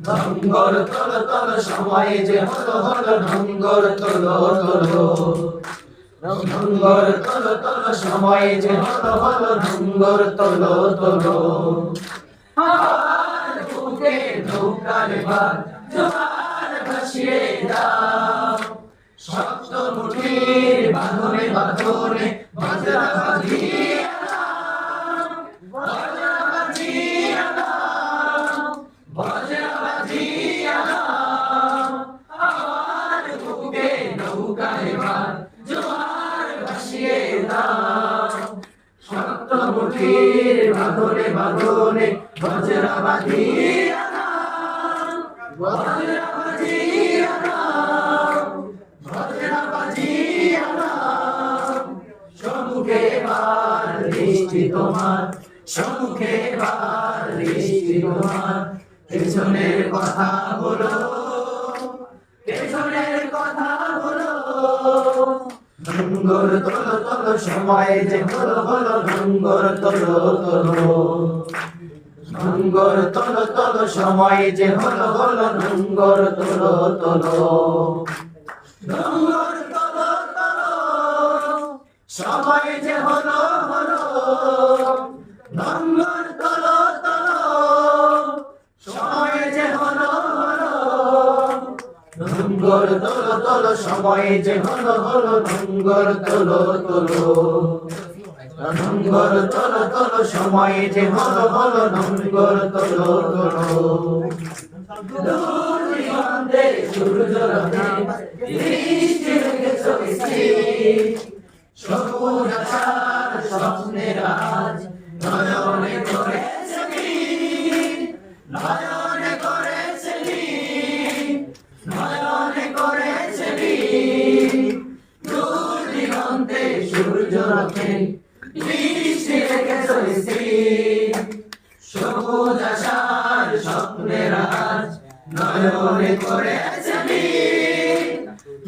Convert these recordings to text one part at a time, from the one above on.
নোঙ্গর তোলো তোলো সময় যে হলো হলো নোঙ্গর তোলো তোলো নোঙ্গর তোলো তোলো সময় যে হলো হলো নোঙ্গর তোলো তোলো আর বুকে নৌকার ভার জোয়ার ভাসিয়ে দাও শক্ত মুঠির বাঁধনে বাঁধনে বাজরা বাঁধিয়ে দাও বাজরা বাঁধিয়ে দাও বাজরা বাঁধিয়ে দাও আর বুকে নৌকার ভার জোয়ার ভাসিয়ে দাও শক্ত মুঠির বাঁধনে বাঁধনে বাজরা বাঁধিয়ে দাও বাজরা বাঁধিয়ে দাও বাজরা বাঁধিয়ে দাও সম্মুখে বার দৃষ্টি তোমার সম্মুখে বার দৃষ্টি তোমার পেছনের কথা বলো পেছনের কথা বলো নোঙ্গর তোলো তোলো সময় যে হলো হলো নোঙ্গর তোলো তোলো নোঙ্গর তোলো তোলো সময় যে হলো হলো নোঙ্গর তোলো তোলো নোঙ্গর তোলো তোলো সময় যে হলো হলো নোঙ্গর তোলো তোলো সময় যে হলো হলো নোঙ্গর তোলো তোলো সময় যে হলো হলো নোঙ্গর তোলো তোলো নোঙ্গর তোলো তোলো সময় যে হলো হলো নোঙ্গর তোলো তোলো দূর দিগন্তে সূর্য রথে দৃষ্টি রেখেছো স্থির সবুজ আশার স্বপ্নের আজ নয়নে করেছে নীল নয়নে করেছে নীল নয়নে করেছে নীল দূর দিগন্তে সূর্য রথে দৃষ্টি রেখেছো স্থির সবুজ আশার স্বপ্নের আজ নয়নে করেছে নীল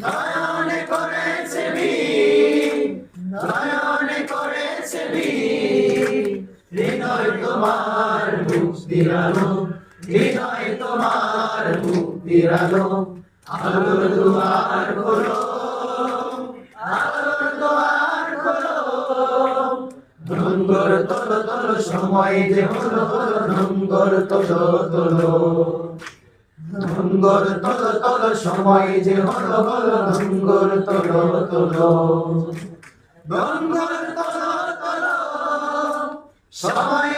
নয়নে করেছে নীল নয়নে করেছে নীল হৃদয় তোমার মুক্তির আলো হৃদয় তোমার মুক্তির আলো আলোর দুয়ার খোলো আলোর দুয়ার খোলো নোঙ্গর তোলো তোলো সময় যে হলো হলো নোঙ্গর তোলো তোলো নোঙ্গর তোলো তোলো সময় যে হলো হলো নোঙ্গর তোলো তোলো নোঙ্গর তোলো তোলো সময়